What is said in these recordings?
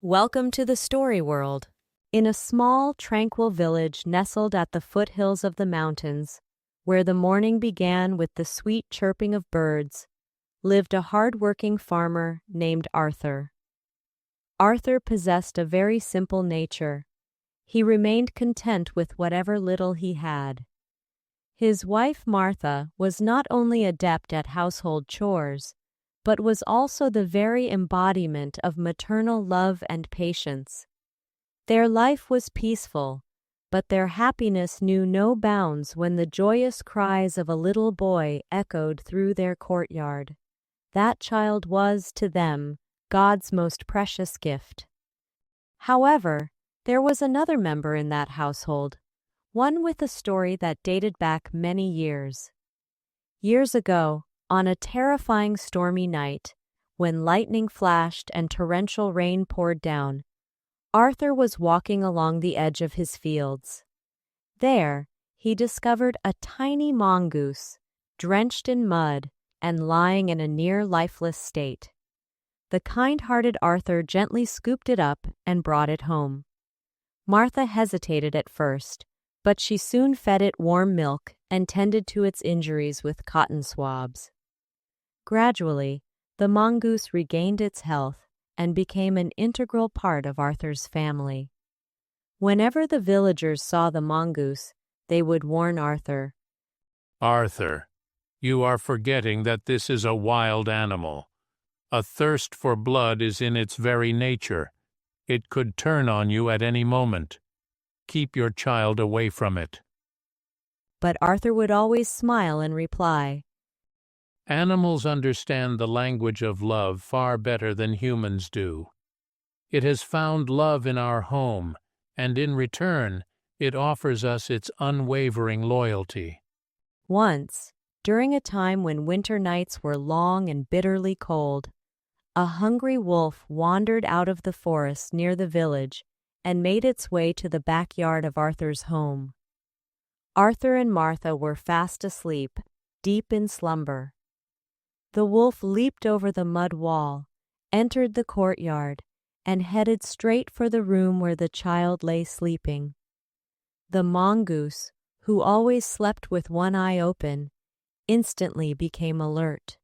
Welcome to the story world. In a small, tranquil village nestled at the foothills of the mountains, where the morning began with the sweet chirping of birds, lived a hard-working farmer named Arthur. Arthur possessed a very simple nature. He remained content with whatever little he had. His wife Martha was not only adept at household chores, but was also the very embodiment of maternal love and patience. Their life was peaceful, but their happiness knew no bounds when the joyous cries of a little boy echoed through their courtyard. That child was, to them, God's most precious gift. However, there was another member in that household, one with a story that dated back many years. Years ago, on a terrifying stormy night, when lightning flashed and torrential rain poured down, Arthur was walking along the edge of his fields. There, he discovered a tiny mongoose, drenched in mud and lying in a near-lifeless state. The kind-hearted Arthur gently scooped it up and brought it home. Martha hesitated at first, but she soon fed it warm milk and tended to its injuries with cotton swabs. Gradually, the mongoose regained its health and became an integral part of Arthur's family. Whenever the villagers saw the mongoose, they would warn Arthur, "Arthur, you are forgetting that this is a wild animal. A thirst for blood is in its very nature. It could turn on you at any moment. Keep your child away from it." But Arthur would always smile and reply, Animals understand the language of love far better than humans do. It has found love in our home, and in return, it offers us its unwavering loyalty. Once, during a time when winter nights were long and bitterly cold, a hungry wolf wandered out of the forest near the village and made its way to the backyard of Arthur's home. Arthur and Martha were fast asleep, deep in slumber. The wolf leaped over the mud wall, entered the courtyard, and headed straight for the room where the child lay sleeping. The mongoose, who always slept with one eye open, instantly became alert.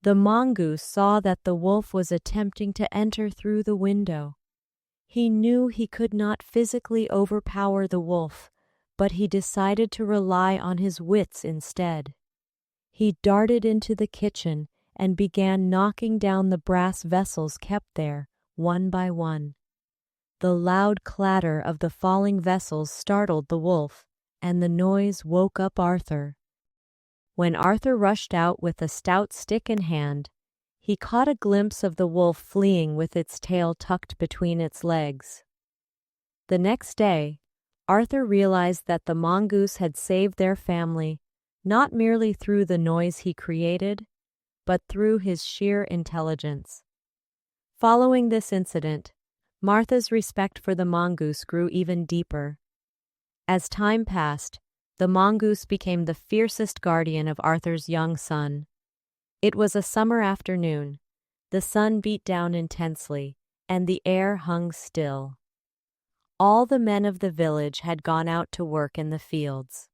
The mongoose saw that the wolf was attempting to enter through the window. He knew he could not physically overpower the wolf, but he decided to rely on his wits instead. He darted into the kitchen and began knocking down the brass vessels kept there, one by one. The loud clatter of the falling vessels startled the wolf, and the noise woke up Arthur. When Arthur rushed out with a stout stick in hand, he caught a glimpse of the wolf fleeing with its tail tucked between its legs. The next day, Arthur realized that the mongoose had saved their family not merely through the noise he created, but through his sheer intelligence. Following this incident, Martha's respect for the mongoose grew even deeper. As time passed, the mongoose became the fiercest guardian of Arthur's young son. It was a summer afternoon. The sun beat down intensely, and the air hung still. All the men of the village had gone out to work in the fields.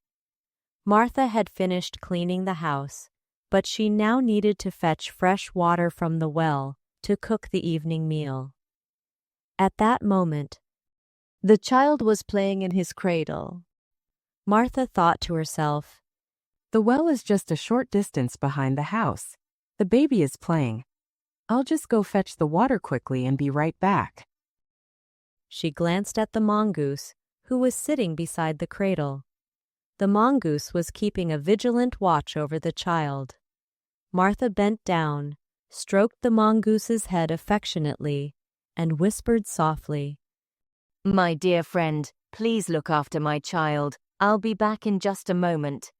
Martha had finished cleaning the house, but she now needed to fetch fresh water from the well to cook the evening meal. At that moment, the child was playing in his cradle. Martha thought to herself, "The well is just a short distance behind the house. The baby is playing. I'll just go fetch the water quickly and be right back." She glanced at the mongoose, who was sitting beside the cradle. The mongoose was keeping a vigilant watch over the child. Martha bent down, stroked the mongoose's head affectionately, and whispered softly, "My dear friend, please look after my child. I'll be back in just a moment."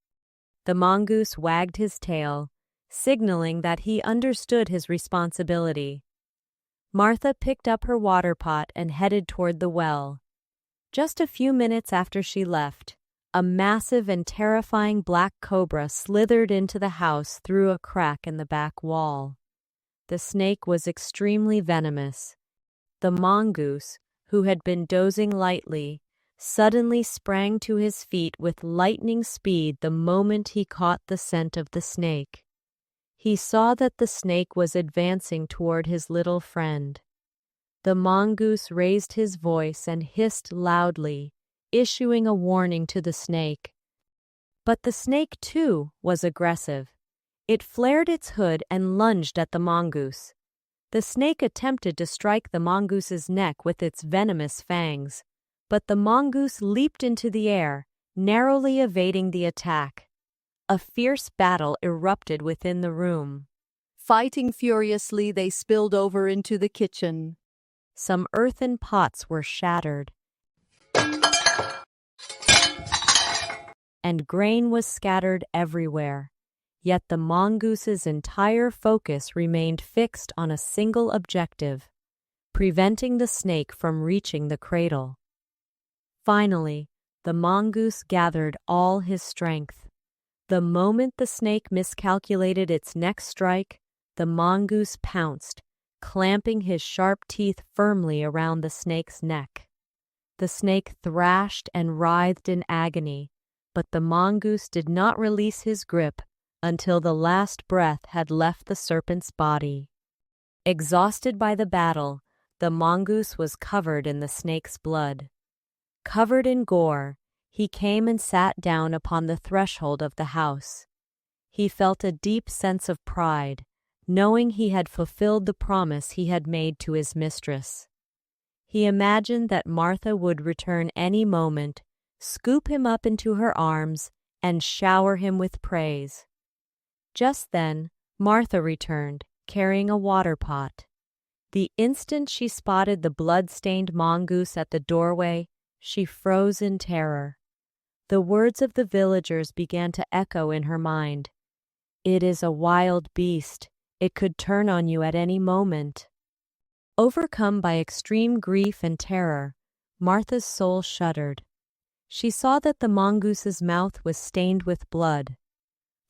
The mongoose wagged his tail, signaling that he understood his responsibility. Martha picked up her water pot and headed toward the well. Just a few minutes after she left, a massive and terrifying black cobra slithered into the house through a crack in the back wall. The snake was extremely venomous. The mongoose, who had been dozing lightly, suddenly sprang to his feet with lightning speed the moment he caught the scent of the snake. He saw that the snake was advancing toward his little friend. The mongoose raised his voice and hissed loudly, issuing a warning to the snake. But the snake, too, was aggressive. It flared its hood and lunged at the mongoose. The snake attempted to strike the mongoose's neck with its venomous fangs, but the mongoose leaped into the air, narrowly evading the attack. A fierce battle erupted within the room. Fighting furiously, they spilled over into the kitchen. Some earthen pots were shattered, and grain was scattered everywhere. Yet the mongoose's entire focus remained fixed on a single objective, preventing the snake from reaching the cradle. Finally, the mongoose gathered all his strength. The moment the snake miscalculated its next strike, the mongoose pounced, clamping his sharp teeth firmly around the snake's neck. The snake thrashed and writhed in agony, but the mongoose did not release his grip until the last breath had left the serpent's body. Exhausted by the battle, the mongoose was covered in the snake's blood. Covered in gore, he came and sat down upon the threshold of the house. He felt a deep sense of pride, knowing he had fulfilled the promise he had made to his mistress. He imagined that Martha would return any moment, scoop him up into her arms, and shower him with praise. Just then, Martha returned, carrying a water pot. The instant she spotted the blood-stained mongoose at the doorway, she froze in terror. The words of the villagers began to echo in her mind. "It is a wild beast. It could turn on you at any moment." Overcome by extreme grief and terror, Martha's soul shuddered. She saw that the mongoose's mouth was stained with blood.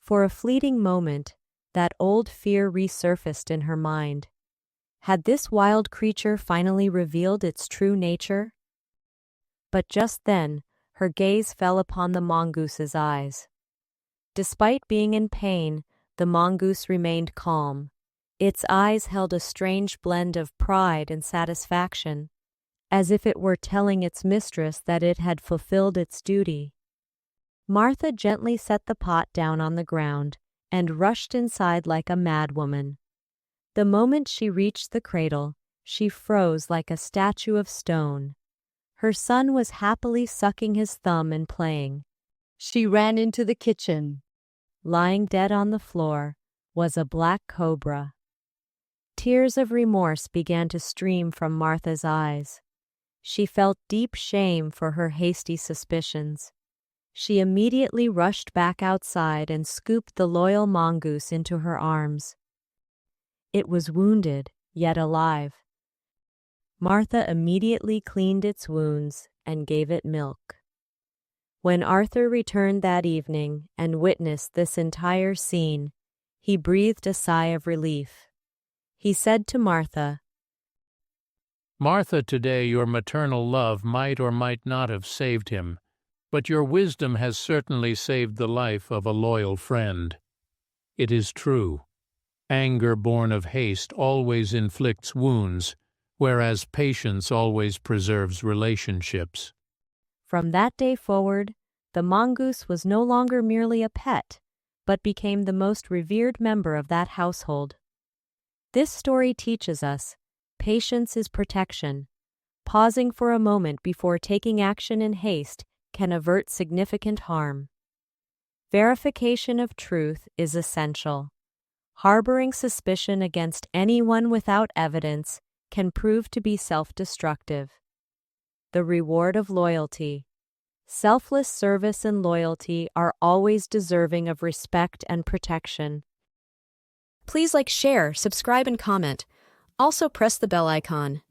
For a fleeting moment, that old fear resurfaced in her mind. Had this wild creature finally revealed its true nature? But just then, her gaze fell upon the mongoose's eyes. Despite being in pain, the mongoose remained calm. Its eyes held a strange blend of pride and satisfaction, as if it were telling its mistress that it had fulfilled its duty. Martha gently set the pot down on the ground and rushed inside like a madwoman. The moment she reached the cradle, she froze like a statue of stone. Her son was happily sucking his thumb and playing. She ran into the kitchen. Lying dead on the floor was a black cobra. Tears of remorse began to stream from Martha's eyes. She felt deep shame for her hasty suspicions. She immediately rushed back outside and scooped the loyal mongoose into her arms. It was wounded, yet alive. Martha immediately cleaned its wounds and gave it milk. When Arthur returned that evening and witnessed this entire scene, he breathed a sigh of relief. He said to Martha, "Martha, today your maternal love might or might not have saved him, but your wisdom has certainly saved the life of a loyal friend. It is true. Anger born of haste always inflicts wounds, whereas patience always preserves relationships." From that day forward, the mongoose was no longer merely a pet, but became the most revered member of that household. This story teaches us patience is protection. Pausing for a moment before taking action in haste can avert significant harm. Verification of truth is essential. Harboring suspicion against anyone without evidence can prove to be self-destructive. The reward of loyalty. Selfless service and loyalty are always deserving of respect and protection. Please like, share, subscribe, and comment. Also press the bell icon.